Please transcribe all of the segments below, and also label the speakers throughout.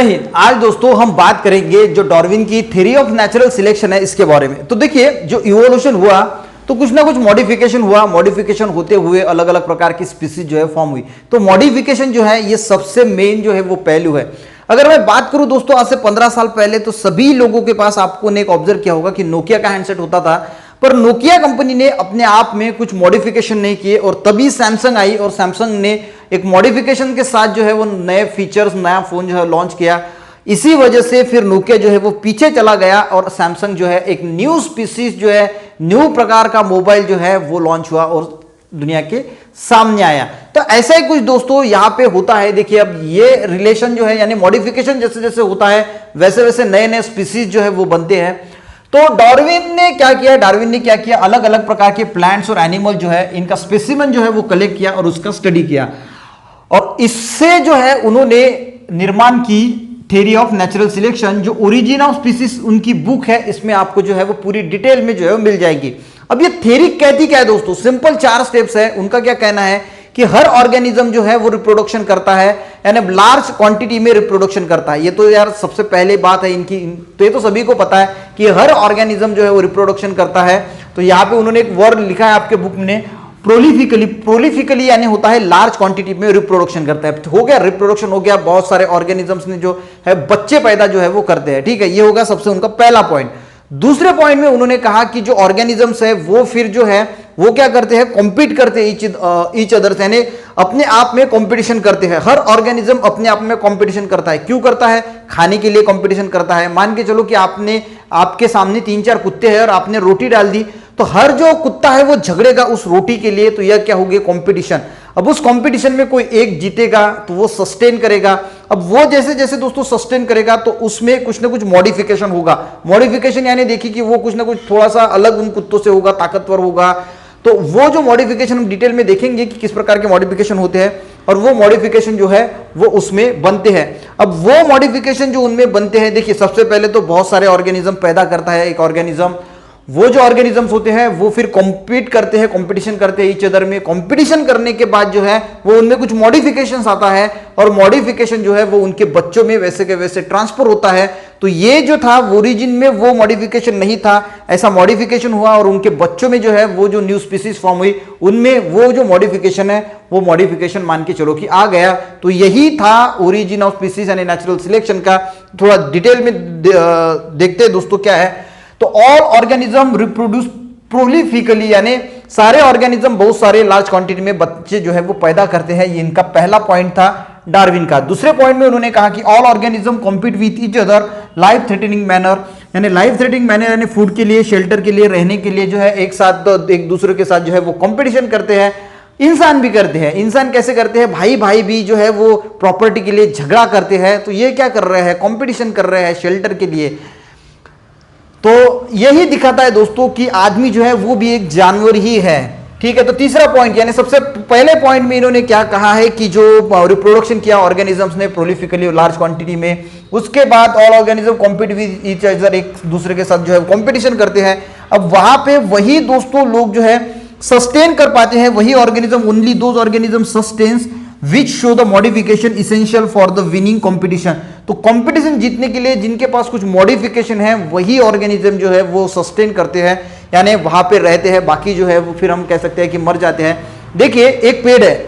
Speaker 1: हिंद। आज दोस्तों हम बात करेंगे जो डार्विन की थ्योरी ऑफ नेचुरल सिलेक्शन है इसके बारे में। तो देखिए, जो इवोल्यूशन हुआ तो कुछ ना कुछ मॉडिफिकेशन हुआ, मॉडिफिकेशन होते हुए अलग अलग प्रकार की स्पीसीज जो है फॉर्म हुई। तो मॉडिफिकेशन जो है ये सबसे मेन जो है वो पहलू है। अगर मैं बात करूं दोस्तों, आज से 15 साल पहले तो सभी लोगों के पास, आपको ने एक ऑब्जर्व किया होगा कि नोकिया का हैंडसेट होता था, पर नोकिया कंपनी ने अपने आप में कुछ मॉडिफिकेशन नहीं किए और तभी सैमसंग आई और सैमसंग ने एक मॉडिफिकेशन के साथ जो है वो नए फीचर्स, नया फोन जो है लॉन्च किया। इसी वजह से फिर नोकिया जो है वो पीछे चला गया और सैमसंग जो है एक न्यू स्पीसीज जो है, न्यू प्रकार का मोबाइल जो है वो लॉन्च हुआ और दुनिया के सामने आया। तो ऐसा ही कुछ दोस्तों यहां पे होता है। देखिए, अब ये रिलेशन जो है, यानी मॉडिफिकेशन जैसे जैसे होता है वैसे वैसे नए नए स्पीसीज जो है वो बनते हैं। तो डार्विन ने क्या किया, अलग अलग प्रकार के प्लांट्स और एनिमल जो है इनका स्पेसिमेन जो है वो कलेक्ट किया और उसका स्टडी किया, और इससे जो है उन्होंने निर्माण की थ्योरी ऑफ नेचुरल सिलेक्शन। जो ओरिजिन ऑफ स्पीसीज उनकी बुक है, इसमें आपको जो है वो पूरी डिटेल में जो है मिल जाएगी। अब ये थ्योरी कहती क्या है दोस्तों, सिंपल 4 स्टेप्स है। उनका क्या कहना है कि हर ऑर्गेनिज्म जो है वो रिप्रोडक्शन करता है, यानी लार्ज क्वांटिटी में रिप्रोडक्शन करता है। ये तो यार सबसे पहले बात है इनकी, तो ये तो सभी को पता है कि हर ऑर्गेनिज्म जो है वो रिप्रोडक्शन करता है। तो यहाँ पे उन्होंने एक वर्ड लिखा है आपके बुक में, प्रोलिफिकली यानी होता है लार्ज क्वांटिटी में रिप्रोडक्शन करता है। हो गया रिप्रोडक्शन, हो गया बहुत सारे ऑर्गेनिजम्स ने जो है बच्चे पैदा जो है वो करते हैं। ठीक है, ये होगा सबसे उनका पहला पॉइंट। दूसरे पॉइंट में उन्होंने कहा कि जो ऑर्गेनिजम्स है वो फिर जो है वो क्या करते हैं, कॉम्पीट करते हैं ईच अदर, यानी अपने आप में कंपटीशन करते हैं। हर ऑर्गेनिज्म अपने आप में कंपटीशन करता है। क्यों करता है? खाने के लिए कंपटीशन करता है। मान के चलो कि आपके सामने 3-4 कुत्ते हैं और आपने रोटी डाल दी, तो हर जो कुत्ता है वो झगड़ेगा उस रोटी के लिए। तो यह क्या होगी, कंपटीशन। अब उस कंपटीशन में कोई एक जीतेगा तो वो सस्टेन करेगा। अब वो जैसे जैसे दोस्तों सस्टेन करेगा तो उसमें कुछ ना कुछ मॉडिफिकेशन होगा। मॉडिफिकेशन यानी देखिए कि वो कुछ ना कुछ थोड़ा सा अलग उन कुत्तों से होगा, ताकतवर होगा। तो वो जो मॉडिफिकेशन हम डिटेल में देखेंगे कि किस प्रकार के मॉडिफिकेशन होते हैं और वो मॉडिफिकेशन जो है वो उसमें बनते हैं। अब वो मॉडिफिकेशन जो उनमें बनते हैं, देखिए सबसे पहले तो बहुत सारे ऑर्गेनिज्म पैदा करता है एक ऑर्गेनिज्म। वो जो ऑर्गेनिजम्स होते हैं वो फिर कॉम्पीट करते हैं, कंपटीशन करते हैं ईच अदर में। कंपटीशन करने के बाद जो है वो उनमें कुछ मॉडिफिकेशंस आता है और मॉडिफिकेशन जो है वो उनके बच्चों में वैसे के वैसे ट्रांसफर होता है। तो ये जो था ओरिजिन में वो मॉडिफिकेशन नहीं था, ऐसा मॉडिफिकेशन हुआ और उनके बच्चों में जो है वो जो न्यू स्पीसीज फॉर्म हुई, उनमें वो जो मॉडिफिकेशन है वो मॉडिफिकेशन मान के चलो कि आ गया। तो यही था ओरिजिन ऑफ स्पीसीज यानी नेचुरल सिलेक्शन का। थोड़ा डिटेल में देखते हैं दोस्तों क्या है। तो ऑल ऑर्गेनिज्म रिप्रोड्यूस प्रोलिफिकली, यानी सारे ऑर्गेनिज्म बहुत सारे लार्ज क्वांटिटी में बच्चे जो है वो पैदा करते हैं। ये इनका पहला पॉइंट था डार्विन का। दूसरे पॉइंट में उन्होंने कहा कि all organism compete with each other life threatening manner, यानी लाइफ थ्रेटनिंग मैनर यानी फूड के लिए, शेल्टर के लिए, रहने के लिए जो है एक साथ एक दूसरे के साथ जो है वो कंपटीशन करते हैं। इंसान भी करते हैं। इंसान कैसे करते हैं, भाई भाई भी जो है वो प्रॉपर्टी के लिए झगड़ा करते हैं। तो ये क्या कर रहे हैं, कंपटीशन कर रहे हैं शेल्टर के लिए। तो यही दिखाता है दोस्तों कि आदमी जो है वो भी एक जानवर ही है। ठीक है, तो तीसरा पॉइंट, यानी सबसे पहले पॉइंट में इन्होंने क्या कहा है कि जो रिप्रोडक्शन किया ऑर्गेनिजम्स ने प्रोलिफिकली लार्ज क्वांटिटी में, उसके बाद all organism compete with each other, एक दूसरे के साथ जो है कंपटीशन करते हैं। अब वहां पे वही दोस्तों लोग जो है सस्टेन कर पाते हैं, वही organism, only those organism sustains which show the modification essential for the winning competition. तो कंपटीशन जीतने के लिए जिनके पास कुछ मॉडिफिकेशन है वही ऑर्गेनिज्म जो है वो सस्टेन करते हैं, यानी वहां पे रहते हैं। बाकी जो है वो फिर हम कह सकते हैं कि मर जाते हैं। देखिए, एक पेड़ है,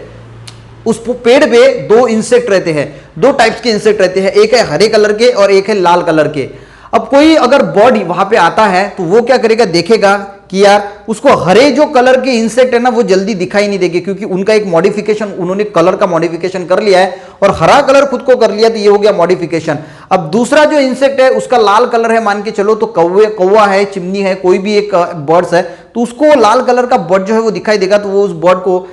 Speaker 1: उस पेड़ पे 2 इंसेक्ट रहते हैं, 2 टाइप्स के इंसेक्ट रहते हैं, एक है हरे कलर के और एक है लाल कलर के। अब कोई अगर बर्ड वहां पे आता है तो वो क्या करेगा, देखेगा कि यार उसको हरे जो कलर के इंसेक्ट है ना वो जल्दी दिखाई नहीं देंगे, क्योंकि उनका एक मॉडिफिकेशन, उन्होंने कलर का मॉडिफिकेशन कर लिया है और हरा कलर खुद को कर लिया, तो ये हो गया मॉडिफिकेशन। अब दूसरा जो इंसेक्ट है उसका लाल कलर है, मान के चलो तो कौवा है, चिमनी है, कोई भी एक बर्ड्स है, तो उसको लाल कलर का बर्ड जो है वो दिखाई देगा तो वो उस बर्ड को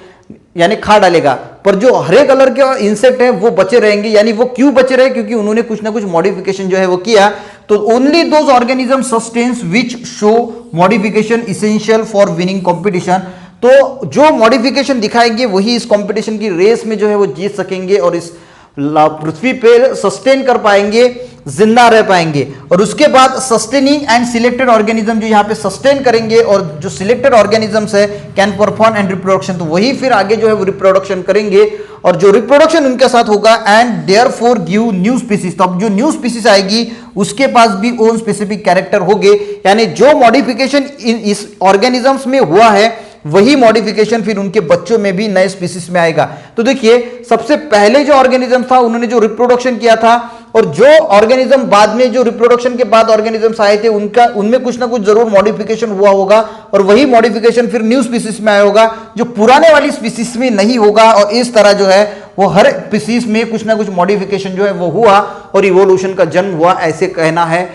Speaker 1: यानी खा डालेगा। पर जो हरे कलर के इंसेक्ट है वो बचे रहेंगे। यानी वो क्यों बचे रहे, क्योंकि उन्होंने कुछ ना कुछ मॉडिफिकेशन जो है वो किया। तो only those organism sustains which show modification essential for winning competition. तो जो मॉडिफिकेशन दिखाएंगे वही इस कॉम्पिटिशन की रेस में जो है वो जीत सकेंगे और इस पृथ्वी पे सस्टेन कर पाएंगे। जिंदा रह पाएंगे। और उसके बाद सस्टेनिंग एंड सिलेक्टेड ऑर्गेनिज्म, जो यहाँ पे सस्टेन करेंगे और जो सिलेक्टेड ऑर्गेनिजम्स है कैन परफॉर्म एंड रिप्रोडक्शन, तो वही फिर आगे जो है वो रिप्रोडक्शन करेंगे और जो रिप्रोडक्शन उनके साथ होगा and therefore give new species. तो अब जो न्यू स्पीसीज आएगी उसके पास भी ओन स्पेसिफिक कैरेक्टर होंगे, यानी जो मॉडिफिकेशन इस ऑर्गेनिजम्स में हुआ है वही मॉडिफिकेशन फिर उनके बच्चों में भी नए स्पीसीज में आएगा। तो देखिए सबसे पहले जो ऑर्गेनिज्म था उन्होंने जो रिप्रोडक्शन किया था और जो ऑर्गेनिज्म बाद में जो रिप्रोडक्शन के बाद ऑर्गेनिजम्स आए थे उनमें कुछ ना कुछ जरूर मॉडिफिकेशन हुआ होगा और वही मॉडिफिकेशन फिर न्यू स्पीसीज में आया होगा जो पुराने वाली स्पीसीज में नहीं होगा। और इस तरह जो है वो हर स्पीसीज में कुछ ना कुछ मॉडिफिकेशन जो है वो हुआ और इवोल्यूशन का जन्म हुआ, ऐसे कहना है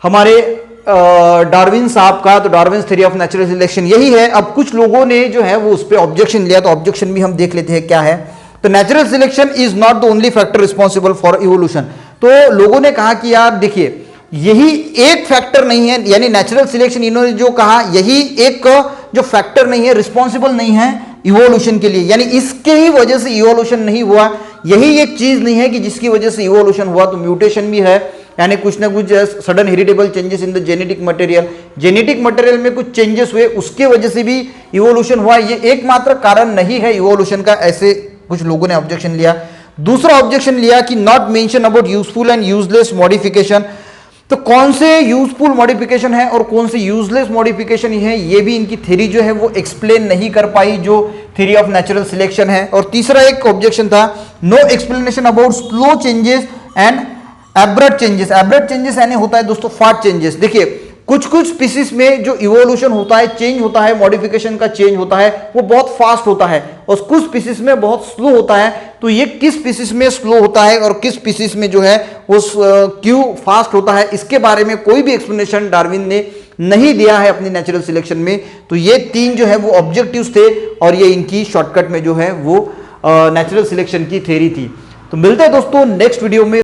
Speaker 1: हमारे डार्विन साहब का। तो Darwin theory of natural selection यही है। अब कुछ लोगों ने जो है वो उस पर ऑब्जेक्शन लिया, तो ऑब्जेक्शन भी हम देख लेते हैं क्या है। तो natural selection is not the only factor responsible for evolution. तो लोगों ने कहा कि यार देखिए यही एक फैक्टर नहीं है, यानी नेचुरल सिलेक्शन इन्होंने जो कहा यही एक जो फैक्टर नहीं है, रिस्पॉन्सिबल नहीं है इवोल्यूशन के लिए, यानी इसके ही वजह से इवोल्यूशन नहीं हुआ, यही एक चीज नहीं है कि जिसकी वजह से इवोल्यूशन हुआ। तो म्यूटेशन भी है, यानी कुछ ना कुछ sudden heritable changes in the genetic material में कुछ चेंजेस हुए, उसके वजह से भी इवोल्यूशन हुआ, ये एकमात्र कारण नहीं है इवोल्यूशन का, ऐसे कुछ लोगों ने ऑब्जेक्शन लिया। दूसरा ऑब्जेक्शन लिया कि not mention about useful and useless modification. तो कौन से यूजफुल मॉडिफिकेशन है और कौन से यूजलेस मॉडिफिकेशन है, ये भी इनकी थ्योरी जो है वो एक्सप्लेन नहीं कर पाई, जो थ्योरी ऑफ नेचुरल सिलेक्शन है। और तीसरा एक ऑब्जेक्शन था no explanation about slow changes and abrupt changes. Abrupt changes यानी होता है दोस्तों फास्ट चेंजेस। देखिए कुछ स्पीसीज में जो इवोल्यूशन होता है, चेंज होता है, मॉडिफिकेशन का चेंज होता है, वो बहुत फास्ट होता है और कुछ स्पीसीज में बहुत स्लो होता है। तो ये किस स्पीसीज में स्लो होता है और किस स्पीसीज में जो है वो क्यों फास्ट होता है, इसके बारे में कोई भी एक्सप्लेनेशन डार्विन ने नहीं दिया है अपनी नेचुरल सिलेक्शन में। तो ये तीन जो है वो ऑब्जेक्टिव्स थे और ये इनकी शॉर्टकट में जो है वो नेचुरल सिलेक्शन की थ्योरी थी। तो मिलते हैं दोस्तों नेक्स्ट वीडियो में।